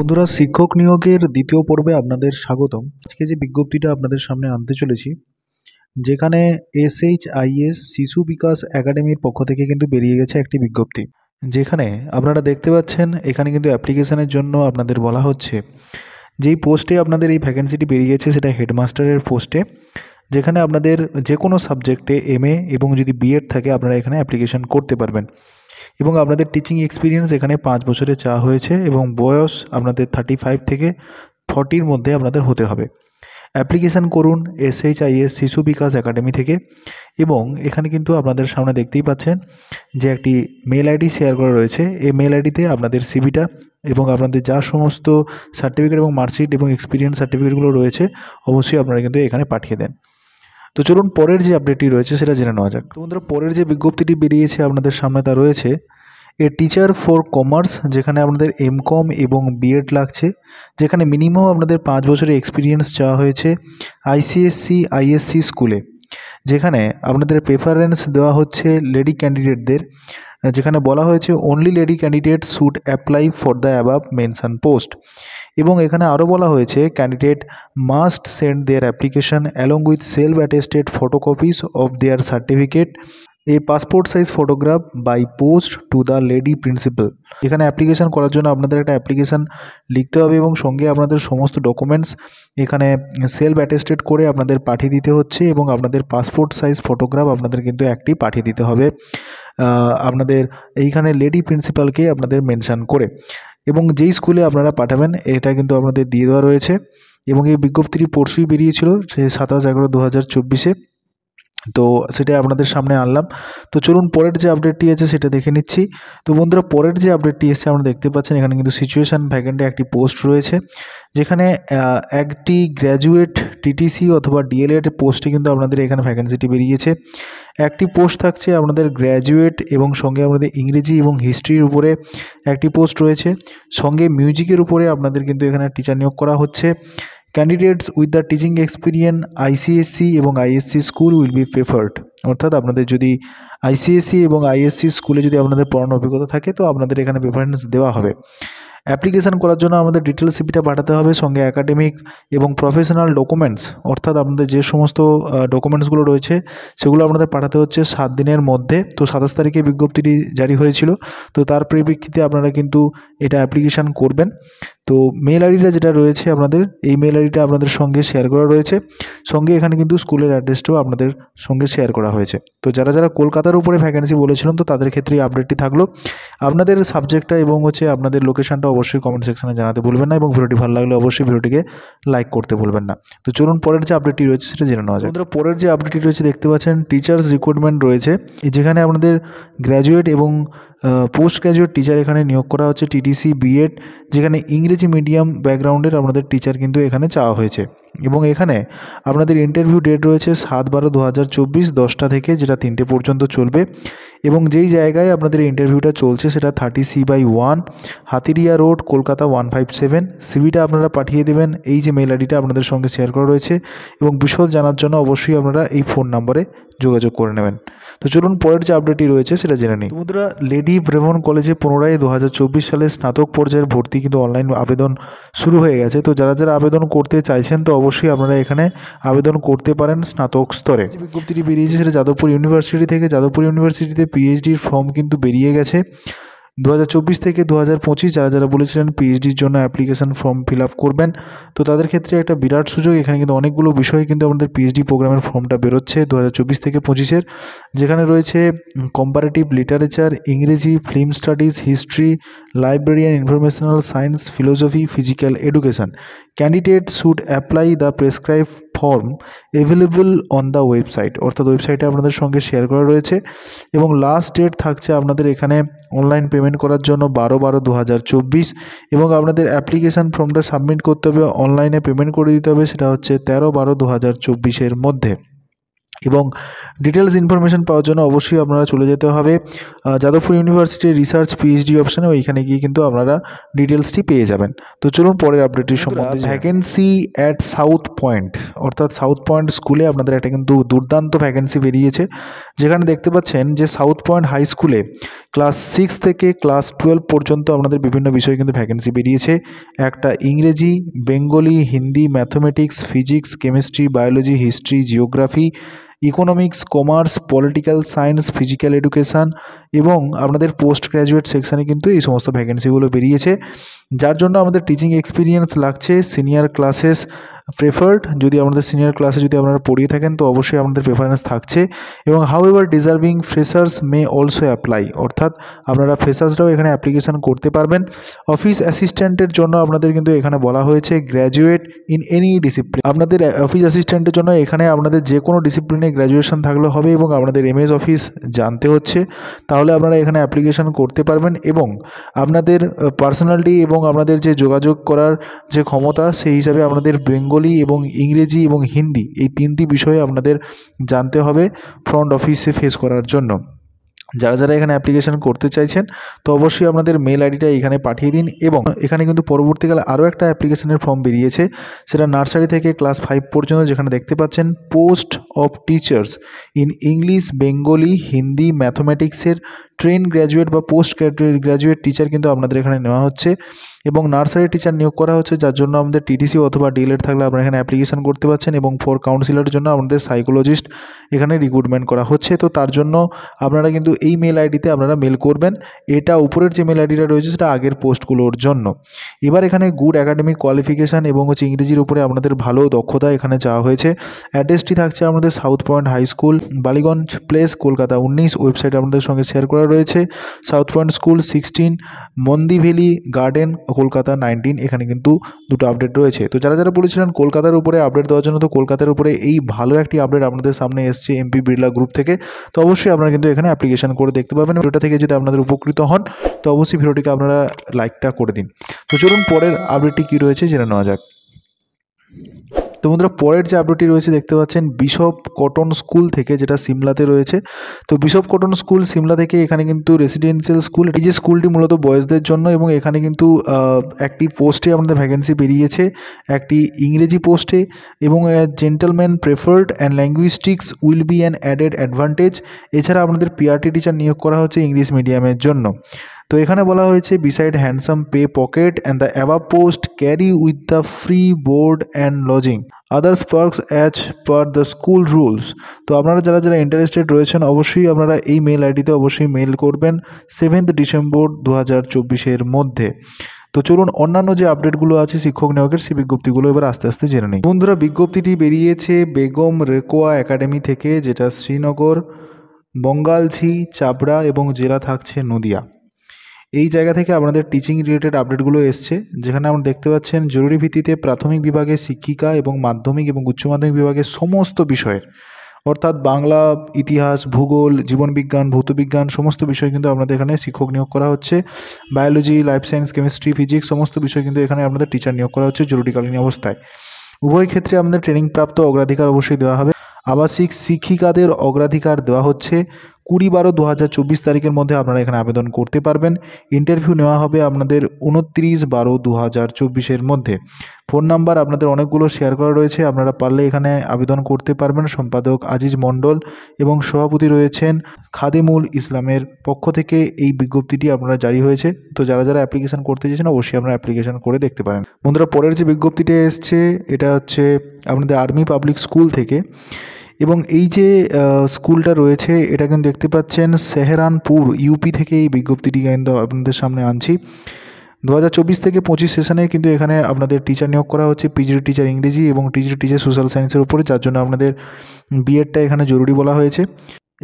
বন্ধুরা, শিক্ষক নিয়োগের দ্বিতীয় পর্বে আপনাদের স্বাগতম। আজকে যে বিজ্ঞপ্তিটা আপনাদের সামনে আনতে চলেছি, যেখানে SHIS শিশু বিকাশ একাডেমির পক্ষ থেকে কিন্তু বেরিয়ে গেছে একটি বিজ্ঞপ্তি, যেখানে আপনারা দেখতে পাচ্ছেন এখানে কিন্তু অ্যাপ্লিকেশনের জন্য আপনাদের বলা হচ্ছে যেই পোস্টে আপনাদের এই ভ্যাকেন্সিটি বেরিয়ে গেছে সেটা হেডমাস্টারের পোস্টে, যেখানে আপনাদের যে কোনো সাবজেক্টে MA এবং যদি BEd থাকে আপনারা এখানে অ্যাপ্লিকেশন করতে পারবেন। এবং আপনাদের টিচিং এক্সপিরিয়েন্স এখানে 5 বছরে চাওয়া হয়েছে এবং বয়স আপনাদের 35 থেকে 40-র মধ্যে আপনাদের হতে হবে। অ্যাপ্লিকেশান করুন SHIS শিশু বিকাশ একাডেমি থেকে। এবং এখানে কিন্তু আপনাদের সামনে দেখতেই পাচ্ছেন যে একটি মেল আইডি শেয়ার করা রয়েছে। এই মেল আইডিতে আপনাদের সিভিটা এবং আপনাদের যা সমস্ত সার্টিফিকেট এবং মার্কশিট এবং এক্সপিরিয়েন্স সার্টিফিকেটগুলো রয়েছে অবশ্যই আপনারা কিন্তু এখানে পাঠিয়ে দেন। তো চলুন পরের যে আপডেটটি রয়েছে সেটা জেনে নেওয়া যাক। তো বন্ধুরা, পরের যে বিজ্ঞপ্তিটি বেরিয়েছে আপনাদের সামনে তা রয়েছে টিচার ফর কমার্স, যেখানে আপনাদের MCOM এবং BEd লাগছে, যেখানে মিনিমাম আপনাদের 5 বছরের এক্সপিরিয়েন্স চাওয়া হয়েছে ICSC ISC স্কুলে, যেখানে আপনাদের প্রেফারেন্স দেওয়া হচ্ছে লেডি ক্যান্ডিডেটদের, যেখানে বলা হয়েছে only lady candidate should apply for the above mention post. এবং এখানে আরও বলা হয়েছে candidate must send their application along with self attested photocopies of their certificate passport size photograph by post to the lady principal. এখানে application করার জন্য আপনাদের একটা অ্যাপ্লিকেশান লিখতে হবে এবং সঙ্গে আপনাদের সমস্ত ডকুমেন্টস এখানে সেলফ অ্যাটেস্টেড করে আপনাদের পাঠিয়ে দিতে হচ্ছে এবং আপনাদের পাসপোর্ট সাইজ ফটোগ্রাফ আপনাদের কিন্তু একটি পাঠিয়ে দিতে হবে আপনাদের এইখানে লেডি প্রিন্সিপালকে আপনাদের মেনশান করে। এবং যেই স্কুলে আপনারা পাঠাবেন এটা কিন্তু আপনাদের দিয়ে দেওয়া রয়েছে। এবং এই বিজ্ঞপ্তিটি পরশুই বেরিয়েছিল, সে 27/11/2024। তো সেটা আপনাদের সামনে আনলাম। তো চলুন পরের যে আপডেটটি আছে সেটা দেখে নিচ্ছি। তো বন্ধুরা, পরের যে আপডেটটি এসেছে আপনারা দেখতে পাচ্ছেন এখানে কিন্তু সিচুয়েশান ভ্যাকেন্টে একটি পোস্ট রয়েছে, যেখানে একটি গ্র্যাজুয়েট TTC অথবা DLED পোস্টে কিন্তু আপনাদের এখানে ভ্যাকেন্সিটি বেরিয়েছে। একটি পোস্ট থাকছে আপনাদের গ্র্যাজুয়েট এবং সঙ্গে আপনাদের ইংরেজি এবং হিস্ট্রির উপরে একটি পোস্ট রয়েছে, সঙ্গে মিউজিকের উপরে আপনাদের কিন্তু এখানে টিচার নিয়োগ করা হচ্ছে। Candidates with the teaching experience ICSC এবং ISC school will be preferred. অর্থাৎ আপনাদের যদি ICSC এবং ISC স্কুলে যদি আপনাদের পড়ানোর অভিজ্ঞতা থাকে তো আপনাদের এখানে প্রেফারেন্স দেওয়া হবে। অ্যাপ্লিকেশান করার জন্য আমাদের ডিটেলস সিভিটা পাঠাতে হবে, সঙ্গে একাডেমিক এবং প্রফেশনাল ডকুমেন্টস, অর্থাৎ আপনাদের যে সমস্ত ডকুমেন্টসগুলো রয়েছে সেগুলো আপনাদের পাঠাতে হচ্ছে 7 দিনের মধ্যে। তো 27 তারিখে বিজ্ঞপ্তিটি জারি হয়েছিল, তো তার পরিপ্রেক্ষিতে আপনারা কিন্তু এটা অ্যাপ্লিকেশান করবেন। তো মেল আইডিটা যেটা রয়েছে আপনাদের, এই মেল আইডিটা আপনাদের সঙ্গে শেয়ার করা রয়েছে, সঙ্গে এখানে কিন্তু স্কুলের অ্যাড্রেসটাও আপনাদের সঙ্গে শেয়ার করা হয়েছে। তো যারা যারা কলকাতার উপরে ভ্যাকেন্সি বলেছিলেন তো তাদের ক্ষেত্রে এই আপডেটটি থাকলো। আপনাদের সাবজেক্টটা এবং আপনাদের লোকেশনটা অবশ্যই কমেন্ট সেকশনে জানাতে ভুলবেন না এবং ভিডিওটি ভালো লাগলে অবশ্যই ভিডিওটিকে লাইক করতে ভুলবেন না। তো চলুন পরের যে আপডেটটি রয়েছে সেটা জেনে নেওয়া যায়। বন্ধুরা, পরের যে আপডেটটি রয়েছে দেখতে পাচ্ছেন টিচার্স রিক্রুটমেন্ট রয়েছে, যেখানে আপনাদের গ্র্যাজুয়েট এবং পোস্ট গ্র্যাজুয়েট টিচার এখানে নিয়োগ করা হচ্ছে TTC BEd, যেখানে ইংরেজি মিডিয়াম ব্যাকগ্রাউন্ডের আপনাদের টিচার কিন্তু এখানে চাওয়া হয়েছে। এবং এখানে আপনাদের ইন্টারভিউ ডেট রয়েছে 7/12/2024 10টা থেকে, যেটা 3টে পর্যন্ত চলবে। এবং যেই জায়গায় আপনাদের ইন্টারভিউটা চলছে সেটা 30C/1 হাতিরিয়া রোড, কলকাতা 157। সিভিটা আপনারা পাঠিয়ে দেবেন এই যে মেল আইডিটা আপনাদের সঙ্গে শেয়ার করা রয়েছে, এবং বিশদ জানার জন্য অবশ্যই আপনারা এই ফোন নম্বরে যোগাযোগ করে নেবেন। তো চলুন পরের যে আপডেটটি রয়েছে সেটা জেনে নিই। বন্ধুরা, লেডি ব্রেভন কলেজে পুনরায় 2024 সালে স্নাতক পর্যায়ের ভর্তি কিন্তু অনলাইন আবেদন শুরু হয়ে গেছে। তো যারা যারা আবেদন করতে চাইছেন তো অবশ্যই আপনারা এখানে আবেদন করতে পারেন স্নাতক স্তরে। যে বিজ্ঞপ্তিটি বেরিয়েছে সেটা যাদবপুর ইউনিভার্সিটি থেকে। যাদবপুর ইউনিভার্সিটিতে PhDর ফর্ম কিন্তু বেরিয়ে গেছে 2024 থেকে 2025। যারা যারা বলেছিলেন PhDর জন্য অ্যাপ্লিকেশান ফর্ম ফিল আপ করবেন, তো তাদের ক্ষেত্রে একটা বিরাট সুযোগ। এখানে কিন্তু অনেকগুলো বিষয় কিন্তু আমাদের PhD প্রোগ্রামের ফর্মটা বেরোচ্ছে 2024 থেকে 25-এর, যেখানে রয়েছে কম্পারেটিভ লিটারেচার, ইংরেজি, film studies, history, librarian, informational science, philosophy, physical education. Candidate should apply the prescribe form available on the website, অর্থাৎ ওয়েবসাইটে আপনাদের সঙ্গে শেয়ার করা রয়েছে। এবং লাস্ট ডেট থাকছে আপনাদের এখানে অনলাইন পেমেন্ট করার জন্য 12/12/2024, এবং আপনাদের অ্যাপ্লিকেশান ফর্মটা সাবমিট করতে হবে, অনলাইনে পেমেন্ট করে দিতে হবে, সেটা হচ্ছে 13/12/2024 মধ্যে। এবং ডিটেলস ইনফরমেশন পাওয়ার জন্য অবশ্যই আপনারা চলে যেতে হবে যাদবপুর ইউনিভার্সিটির রিসার্চ পিএইচডি অপশানে, ওইখানে গিয়ে কিন্তু আপনারা ডিটেলসটি পেয়ে যাবেন। তো চলুন পরের আপডেটটির সম্বন্ধে। ভ্যাকেন্সি অ্যাট সাউথ পয়েন্ট, অর্থাৎ সাউথ পয়েন্ট স্কুলে আপনাদের একটা কিন্তু দুর্দান্ত ভ্যাকেন্সি বেরিয়েছে, যেখানে দেখতে পাচ্ছেন যে সাউথ পয়েন্ট হাই স্কুলে ক্লাস 6 থেকে ক্লাস 12 পর্যন্ত আপনাদের বিভিন্ন বিষয়ে কিন্তু ভ্যাকেন্সি বেরিয়েছে। একটা ইংরেজি, Bengali, Hindi, mathematics, physics, chemistry, biology, history, geography, economics, commerce, political science, physical education এবং আপনাদের পোস্ট গ্র্যাজুয়েট সেকশানে কিন্তু এই সমস্ত ভ্যাকেন্সিগুলো বেরিয়েছে, যার জন্য আমাদের টিচিং এক্সপিরিয়েন্স লাগছে। সিনিয়র ক্লাসেস প্রেফার্ড, যদি আমাদের সিনিয়র ক্লাসে যদি আপনারা পড়িয়ে থাকেন তো অবশ্যই আপনাদের প্রেফারেন্স থাকছে। এবং however deserving freshers may also apply, অর্থাৎ আপনারা ফ্রেশার্সরাও এখানে অ্যাপ্লিকেশন করতে পারবেন। অফিস অ্যাসিস্ট্যান্টের জন্য আপনাদের কিন্তু এখানে বলা হয়েছে গ্র্যাজুয়েট ইন এনি ডিসিপ্লিন। আপনাদের অফিস অ্যাসিস্ট্যান্টের জন্য এখানে আপনাদের যে কোনো ডিসিপ্লিনে গ্র্যাজুয়েশন থাকলে হবে এবং আপনাদের এমএস অফিস জানতে হচ্ছে, তাহলে আপনারা এখানে অ্যাপ্লিকেশন করতে পারবেন। এবং আপনাদের পার্সোনালিটি এবং আপনাদের যে যোগাযোগ করার যে ক্ষমতা, সেই হিসাবে আপনাদের বেঙ্গলি এবং ইংরেজি এবং হিন্দি এই 3টি বিষয়ে আপনাদের জানতে হবে ফ্রন্ট অফিসে ফেস করার জন্য। যারা যারা এখানে অ্যাপ্লিকেশন করতে চাইছেন তো অবশ্যই আপনাদের মেল আইডিটা এখানে পাঠিয়ে দিন। এবং এখানে কিন্তু পরবর্তীকালে আরও একটা অ্যাপ্লিকেশনের ফর্ম বেরিয়েছে, সেটা নার্সারি থেকে ক্লাস 5 পর্যন্ত, যেখানে দেখতে পাচ্ছেন post of teachers in English, Bengali, Hindi, ম্যাথমেটিক্সের ট্রেন গ্র্যাজুয়েট বা পোস্ট গ্র্যাজুয়েট টিচার কিন্তু আপনাদের এখানে নেওয়া হচ্ছে এবং নার্সারি টিচার নিয়োগ করা হচ্ছে, যার জন্য আমাদের টিটিসি অথবা ডিএলএড থাকলে আপনারা এখানে অ্যাপ্লিকেশন করতে পারছেন। এবং ফর কাউন্সিলরের জন্য আমাদের সাইকোলজিস্ট এখানে রিক্রুটমেন্ট করা হচ্ছে। তো তার জন্য আপনারা কিন্তু এই মেল আইডিতে আপনারা মেল করবেন। এটা উপরের যে মেল আইডিটা রয়েছে সেটা আগের পোস্টগুলোর জন্য। এবার এখানে গুড একাডেমিক কোয়ালিফিকেশান এবং ইংরেজির উপরে আপনাদের ভালো দক্ষতা এখানে চাওয়া হয়েছে। অ্যাড্রেসটি থাকছে আমাদের South Point High School, Ballygunge place, Kolkata 19। Website আপনাদের সঙ্গে শেয়ার করা রয়েছে। South Point School 16, Mandeville garden, Kolkata 19। এখানে কিন্তু দুটো আপডেট রয়েছে। তো যারা যারা বলেছিলেন কলকাতার উপরে আপডেট দেওয়ার জন্য, তো কলকাতার উপরে এই ভালো একটি আপডেট আপনাদের সামনে এসছে এমপি বিড়লা গ্রুপ থেকে। তো অবশ্যই আপনারা কিন্তু এখানে অ্যাপ্লিকেশন করে দেখতে পাবেন। ভিডিওটা থেকে যদি আপনাদের উপকৃত হন তো অবশ্যই ভিডিওটিকে আপনারা লাইকটা করে দিন। তো চলুন পরের আপডেটটি কী রয়েছে জেনে নেওয়া যাক। তো বন্ধুরা, পরের যে আপডেটটি রয়েছে দেখতে পাচ্ছেন বিশপ কটন স্কুল থেকে, যেটা সিমলাতে রয়েছে। তো বিশপ কটন স্কুল সিমলা থেকে, এখানে কিন্তু রেসিডেন্সিয়াল স্কুল। এই যে স্কুলটি মূলত বয়েজদের জন্য এবং এখানে কিন্তু একটি পোস্টে আমাদের ভ্যাকেন্সি বেরিয়েছে, একটি ইংরেজি পোস্টে। এবং gentleman preferred and linguistics will be an added advantage. এছাড়া আপনাদের পিআরটি টিচার নিয়োগ করা হচ্ছে ইংলিশ মিডিয়ামের জন্য। তো এখানে বলা হয়েছে beside handsome pay pocket and the above post carry with the free board and lodging others parks as per the school rules. তো আপনারা যারা যারা ইন্টারেস্টেড রয়েছেন অবশ্যই আপনারা এই মেল আইডিতে অবশ্যই মেল করবেন 7 ডিসেম্বর 2024 মধ্যে। তো চলুন অন্যান্য যে আপডেটগুলো আছে শিক্ষক নিয়োগের, সেই বিজ্ঞপ্তিগুলো এবার আস্তে আস্তে জেনে নিই। বন্ধুরা, বিজ্ঞপ্তিটি বেরিয়েছে বেগম রেকোয়া একাডেমি থেকে, যেটা শ্রীনগর, বঙ্গালঝি, চাবড়া এবং জেলা থাকছে নদিয়া। এই জায়গা থেকে আপনাদের টিচিং রিলেটেড আপডেটগুলো এসছে, যেখানে আমরা দেখতে পাচ্ছেন জরুরি ভিত্তিতে প্রাথমিক বিভাগের শিক্ষিকা এবং মাধ্যমিক এবং উচ্চ মাধ্যমিক বিভাগের সমস্ত বিষয়ের, অর্থাৎ বাংলা, ইতিহাস, ভূগোল, জীবনবিজ্ঞান, ভৌতবিজ্ঞান সমস্ত বিষয় কিন্তু আপনাদের এখানে শিক্ষক নিয়োগ করা হচ্ছে। Biology, life science, chemistry, physics সমস্ত বিষয় কিন্তু এখানে আপনাদের টিচার নিয়োগ করা হচ্ছে জরুরিকালীন অবস্থায়। উভয় ক্ষেত্রে আপনাদের ট্রেনিংপ্রাপ্ত অগ্রাধিকার অবশ্যই দেওয়া হবে। আবাসিক শিক্ষিকাদের অগ্রাধিকার দেওয়া হচ্ছে। 20/12/2024 তারিখের মধ্যে আপনারা এখানে আবেদন করতে পারবেন। ইন্টারভিউ নেওয়া হবে আপনাদের 29/12/2024 মধ্যে। ফোন নাম্বার আপনাদের অনেকগুলো শেয়ার করা রয়েছে, আপনারা পারলে এখানে আবেদন করতে পারবেন। সম্পাদক আজিজ মণ্ডল এবং সভাপতি রয়েছেন খাদিমুল ইসলামের পক্ষ থেকে এই বিজ্ঞপ্তিটি আপনারা জারি হয়েছে। তো যারা যারা অ্যাপ্লিকেশন করতে চাইছেন অবশ্যই আপনারা অ্যাপ্লিকেশন করে দেখতে পারেন। বন্ধুরা, পরের যে বিজ্ঞপ্তিটা এসছে এটা হচ্ছে আপনাদের আর্মি পাবলিক স্কুল থেকে। এবং এই যে স্কুলটা রয়েছে এটা কিন্তু দেখতে পাচ্ছেন সেহরানপুর ইউপি থেকে এই বিজ্ঞপ্তিটি কিন্তু আপনাদের সামনে আনছি। 2024 থেকে 25 সেশনে কিন্তু এখানে আপনাদের টিচার নিয়োগ করা হচ্ছে, পিজিটি টিচার ইংরেজি এবং টিজিটি টিচার সোশ্যাল সায়েন্সের উপরে, যার জন্য আপনাদের বিএডটা এখানে জরুরি বলা হয়েছে।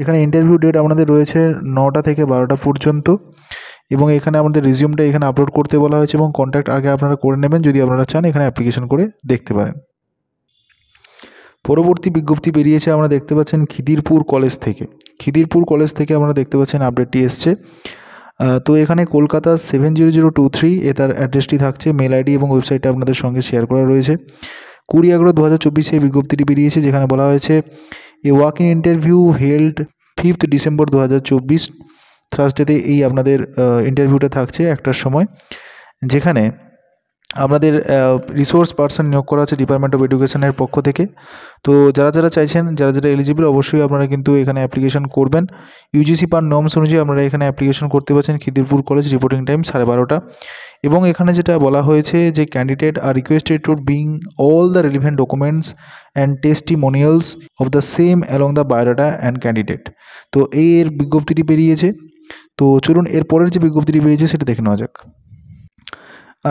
এখানে ইন্টারভিউ ডেট আপনাদের রয়েছে 9টা থেকে 12টা পর্যন্ত। এবং এখানে আমাদের রিজিউমটা এখানে আপলোড করতে বলা হয়েছে এবং কন্ট্যাক্ট আগে আপনারা করে নেবেন যদি আপনারা চান এখানে অ্যাপ্লিকেশন করে দেখতে পারেন। পরবর্তী বিজ্ঞপ্তি বেরিয়েছে আমরা দেখতে পাচ্ছেন খিদিরপুর কলেজ থেকে। খিদিরপুর কলেজ থেকে আমরা দেখতে পাচ্ছেন আপডেটটি এসছে। তো এখানে কলকাতা 70023 তার অ্যাড্রেসটি থাকছে। মেল আইডি এবং ওয়েবসাইটটা আপনাদের সঙ্গে শেয়ার করা রয়েছে। 20/11/2024 এই বিজ্ঞপ্তিটি বেরিয়েছে, যেখানে বলা হয়েছে a walk in interview held 5th December 2024 থার্সডেতে এই আপনাদের ইন্টারভিউটা থাকছে 1টার সময়, যেখানে আপনাদের রিসোর্স পার্সন নিয়োগ করা আছে ডিপার্টমেন্ট অফ এডুকেশনের পক্ষ থেকে। তো যারা চাইছেন, যারা এলিজিবল, অবশ্যই আপনারা কিন্তু এখানে অ্যাপ্লিকেশন করবেন। ইউজিসি পার নর্মস অনুযায়ী আপনারা এখানে অ্যাপ্লিকেশন করতে পারছেন। Khidirpur college, reporting time 12:30। এবং এখানে যেটা বলা হয়েছে যে candidate are requested to bring all the relevant documents and testimonials of the same along the biodata and candidate. তো এর বিজ্ঞপ্তিটি বেরিয়েছে। তো চলুন এর পরের যে বিজ্ঞপ্তিটি বেরিয়েছে সেটা দেখে নেওয়া যাক।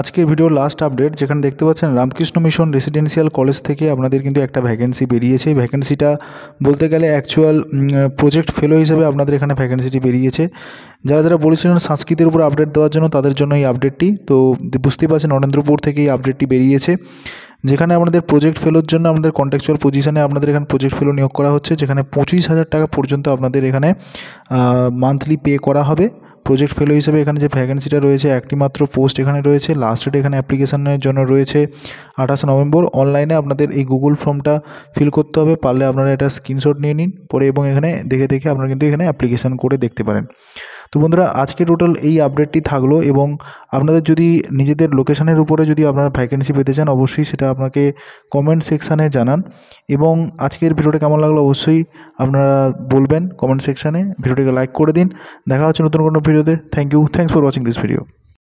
আজকের ভিডিওর লাস্ট আপডেট, যেখানে দেখতে পাচ্ছেন রামকৃষ্ণ মিশন রেসিডেন্সিয়াল কলেজ থেকে আপনাদের কিন্তু একটা ভ্যাকেন্সি বেরিয়েছে। ভ্যাকেন্সিটা বলতে গেলে অ্যাকচুয়াল প্রজেক্ট ফেলো হিসেবে আপনাদের এখানে ভ্যাকেন্সিটি বেরিয়েছে। যারা বলেছিলেন সংস্কৃতের উপর আপডেট দেওয়ার জন্য, তাদের জন্য এই আপডেটটি। তো বুঝতেই পারছেন নরেন্দ্রপুর থেকে এই আপডেটটি বেরিয়েছে, যেখানে আমাদের প্রজেক্ট ফেলোর জন্য আমাদের কন্ট্রাকচুয়াল পজিশনে আপনাদের এখানে প্রজেক্ট ফেলো নিয়োগ করা হচ্ছে, যেখানে 25,000 টাকা পর্যন্ত আপনাদের এখানে মান্থলি পে করা হবে প্রজেক্ট ফেলো হিসেবে। এখানে যে ভ্যাকেন্সিটা রয়েছে, একটি মাত্র পোস্ট এখানে রয়েছে। লাস্ট ডেট এখানে অ্যাপ্লিকেশনের জন্য রয়েছে 28 নভেম্বর। অনলাইনে আপনাদের এই গুগল ফর্মটা ফিল করতে হবে, পারলে আপনারা এটা স্ক্রিনশট নিয়ে নিন পরে, এবং এখানে দেখে আপনারা কিন্তু এখানে অ্যাপ্লিকেশন করে দেখতে পারেন। তো বন্ধুরা, আজকে টোটাল এই আপডেটটি থাকলো। এবং আপনাদের যদি নিজেদের লোকেশনের উপরে যদি আপনারা ভ্যাকেন্সি পেতে চান, অবশ্যই সেটা আপনাকে কমেন্ট সেকশানে জানান। এবং আজকের ভিডিওটা কেমন লাগলো অবশ্যই আপনারা বলবেন কমেন্ট সেকশানে। ভিডিওটিকে লাইক করে দিন। দেখা হচ্ছে নতুন কোনো ভিডিওতে। Thanks for watching this video.